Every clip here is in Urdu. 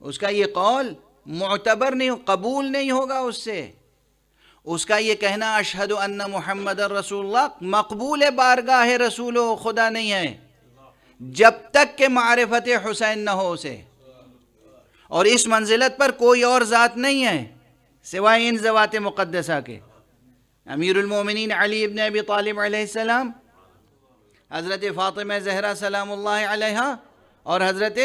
اس کا یہ قول معتبر نہیں، قبول نہیں ہوگا اس سے. اس کا یہ کہنا اشہد ان محمد رسول اللہ مقبول بارگاہ رسول و خدا نہیں ہے جب تک کہ معرفت حسین نہ ہو اسے. اور اس منزلت پر کوئی اور ذات نہیں ہے سوائے ان ذوات مقدسہ کے. امیر المومنین علی ابن ابی طالب علیہ السلام، حضرت فاطمہ زہرا سلام اللہ علیہا، اور حضرت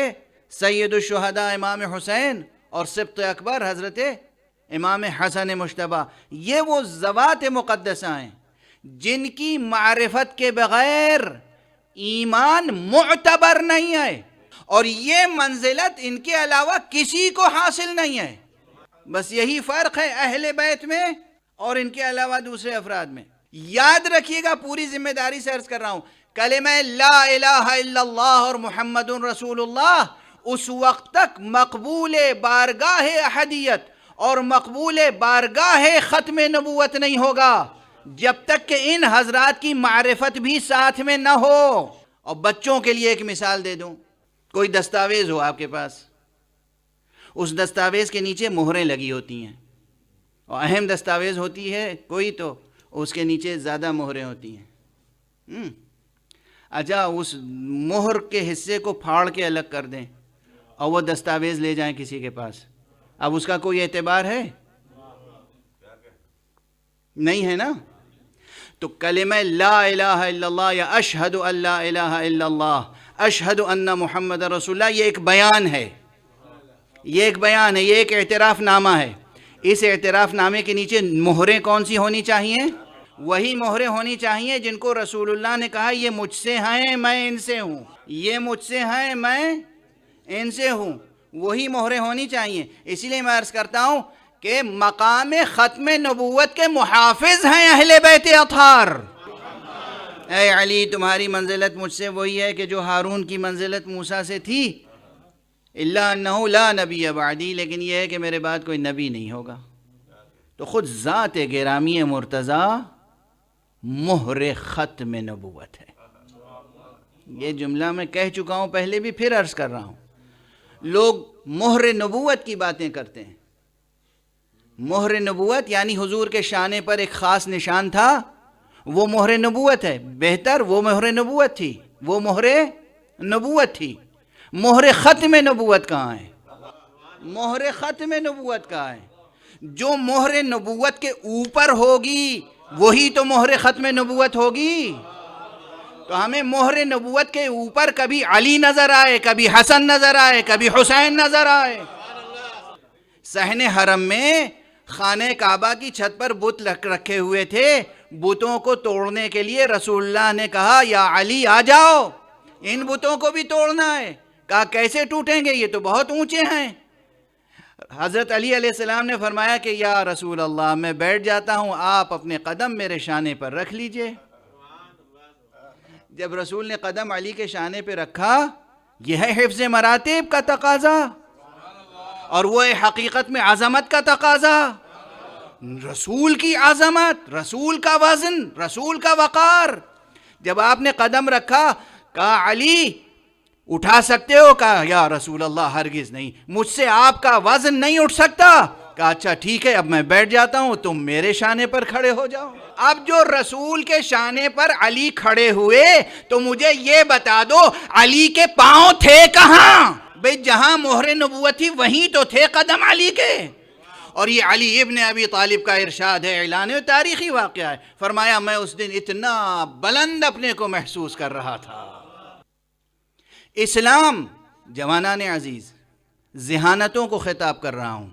سید الشہداء امام حسین، اور سبط اکبر حضرت امام حسن مجتبی. یہ وہ ذوات مقدسہ ہیں جن کی معرفت کے بغیر ایمان معتبر نہیں ہے، اور یہ منزلت ان کے علاوہ کسی کو حاصل نہیں ہے. بس یہی فرق ہے اہل بیت میں اور ان کے علاوہ دوسرے افراد میں. یاد رکھیے گا، پوری ذمہ داری سے عرض کر رہا ہوں، کلمہ لا الہ الا اللہ اور محمد رسول اللہ اس وقت تک مقبول بارگاہ احدیت اور مقبول بارگاہ ختم نبوت نہیں ہوگا جب تک کہ ان حضرات کی معرفت بھی ساتھ میں نہ ہو. اور بچوں کے لیے ایک مثال دے دوں. کوئی دستاویز ہو آپ کے پاس، اس دستاویز کے نیچے مہریں لگی ہوتی ہیں، اور اہم دستاویز ہوتی ہے کوئی تو اس کے نیچے زیادہ مہریں ہوتی ہیں. اچھا، اس مہر کے حصے کو پھاڑ کے الگ کر دیں اور وہ دستاویز لے جائیں کسی کے پاس، اب اس کا کوئی اعتبار ہے؟ نہیں ہے نا. تو کلمہ لا الہ الا اللہ یا اشہد ان لا الہ الا اللہ، اشہد ان محمد رسول اللہ، یہ ایک بیان ہے، یہ ایک بیان ہے، یہ ایک اعتراف نامہ ہے. اس اعتراف نامے کے نیچے مہریں کون سی ہونی چاہیے؟ وہی مہریں ہونی چاہیے جن کو رسول اللہ نے کہا یہ مجھ سے ہیں میں ان سے ہوں، یہ مجھ سے ہیں میں ان سے ہوں. وہی مہریں ہونی چاہیے. اسی لیے میں عرض کرتا ہوں کہ مقام ختم نبوت کے محافظ ہیں اہل بیت اطہار. اے علی، تمہاری منزلت مجھ سے وہی ہے کہ جو ہارون کی منزلت موسیٰ سے تھی، الا انہ لا نبی بعدی، لیکن یہ ہے کہ میرے بعد کوئی نبی نہیں ہوگا. تو خود ذات گرامی مرتضیٰ مہر ختم نبوت ہے. یہ جملہ میں کہہ چکا ہوں پہلے بھی، پھر عرض کر رہا ہوں. لوگ مہر نبوت کی باتیں کرتے ہیں. مہر نبوت یعنی حضور کے شانے پر ایک خاص نشان تھا، وہ مہر نبوت ہے. بہتر وہ مہر نبوت تھی، وہ مہر نبوت تھی. مہر ختم نبوت کہاں ہے؟ مہر ختم نبوت کہاں ہے؟ جو مہر نبوت کے اوپر ہوگی وہی تو مہر ختم نبوت ہوگی. تو ہمیں مہر نبوت کے اوپر کبھی علی نظر آئے، کبھی حسن نظر آئے، کبھی حسین نظر آئے. صحن حرم میں خانہ کعبہ کی چھت پر بت رکھے ہوئے تھے. بتوں کو توڑنے کے لیے رسول اللہ نے کہا یا علی آ جاؤ، ان بتوں کو بھی توڑنا ہے. کہا کیسے ٹوٹیں گے، یہ تو بہت اونچے ہیں. حضرت علی علیہ السلام نے فرمایا کہ یا رسول اللہ میں بیٹھ جاتا ہوں، آپ اپنے قدم میرے شانے پر رکھ لیجئے. جب رسول نے قدم علی کے شانے پہ رکھا، یہ ہے حفظ مراتب کا تقاضا، اور وہ ہے حقیقت میں عظمت کا تقاضا. رسول کی عظمت، رسول کا وزن، رسول کا وقار. جب آپ نے قدم رکھا، کہا علی اٹھا سکتے ہو؟ کہا یا رسول اللہ ہرگز نہیں، مجھ سے آپ کا وزن نہیں اٹھ سکتا. کہا اچھا ٹھیک ہے، اب میں بیٹھ جاتا ہوں، تم میرے شانے پر کھڑے ہو جاؤ. اب جو رسول کے شانے پر علی کھڑے ہوئے تو مجھے یہ بتا دو علی کے پاؤں تھے کہاں؟ بھئی جہاں مہر نبوت تھی وہیں تو تھے قدم علی کے. اور یہ علی ابن ابی طالب کا ارشاد ہے، اعلان ہے، تاریخی واقعہ ہے. فرمایا میں اس دن اتنا بلند اپنے کو محسوس کر رہا تھا. اسلام، جوانان عزیز، ذہانتوں کو خطاب کر رہا ہوں.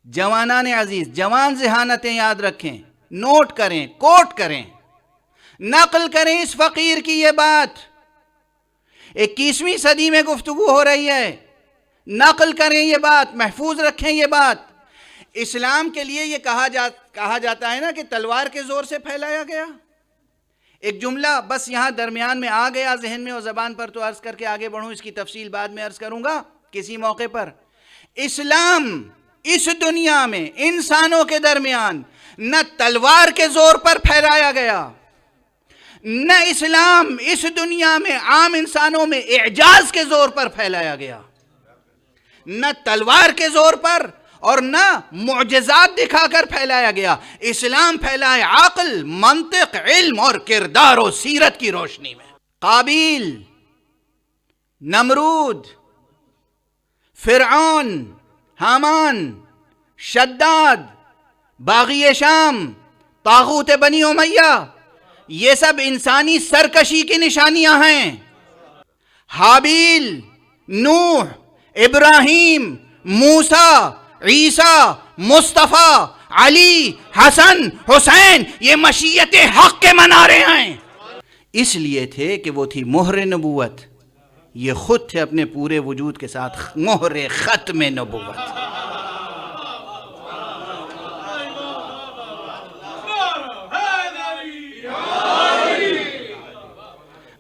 جوانان عزیز، جوان ذہانتیں یاد رکھیں، نوٹ کریں، کوٹ کریں، نقل کریں اس فقیر کی یہ بات. 21ویں صدی میں گفتگو ہو رہی ہے، نقل کریں یہ بات، محفوظ رکھیں یہ بات. اسلام کے لیے یہ کہا جاتا ہے نا کہ تلوار کے زور سے پھیلایا گیا. ایک جملہ بس یہاں درمیان میں آ گیا ذہن میں اور زبان پر، تو عرض کر کے آگے بڑھوں، اس کی تفصیل بعد میں عرض کروں گا کسی موقع پر. اسلام اس دنیا میں انسانوں کے درمیان نہ تلوار کے زور پر پھیلایا گیا، نہ اسلام اس دنیا میں عام انسانوں میں اعجاز کے زور پر پھیلایا گیا. نہ تلوار کے زور پر اور نہ معجزات دکھا کر پھیلایا گیا. اسلام پھیلا ہے عقل، منطق، علم اور کردار و سیرت کی روشنی میں. قابیل، نمرود، فرعون، حامان، شداد، باغی شام، طاغوت بنی امیہ، یہ سب انسانی سرکشی کی نشانیاں ہیں. حابیل، نوح، ابراہیم، موسیٰ، عیسیٰ، مصطفیٰ، علی، حسن، حسین، یہ مشیت حق کے منارے ہیں. اس لیے تھے کہ وہ تھی مہر نبوت، یہ خود تھے اپنے پورے وجود کے ساتھ مہر ختم نبوت.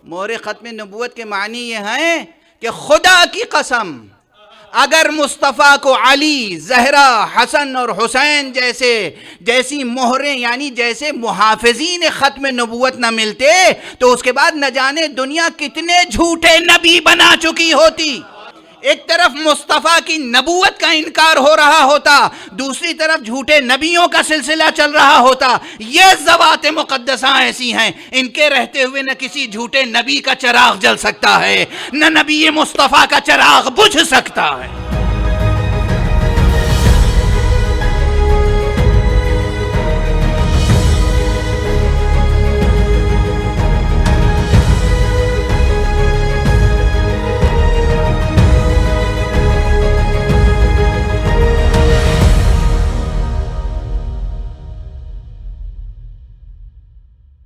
مہر ختم نبوت کے معنی یہ ہیں کہ خدا کی قسم اگر مصطفیٰ کو علی، زہرا، حسن اور حسین جیسی مہریں یعنی جیسے محافظین ختم نبوت نہ ملتے تو اس کے بعد نہ جانے دنیا کتنے جھوٹے نبی بنا چکی ہوتی. ایک طرف مصطفیٰ کی نبوت کا انکار ہو رہا ہوتا، دوسری طرف جھوٹے نبیوں کا سلسلہ چل رہا ہوتا. یہ ذوات مقدسہ ایسی ہیں، ان کے رہتے ہوئے نہ کسی جھوٹے نبی کا چراغ جل سکتا ہے، نہ نبی مصطفیٰ کا چراغ بجھ سکتا ہے.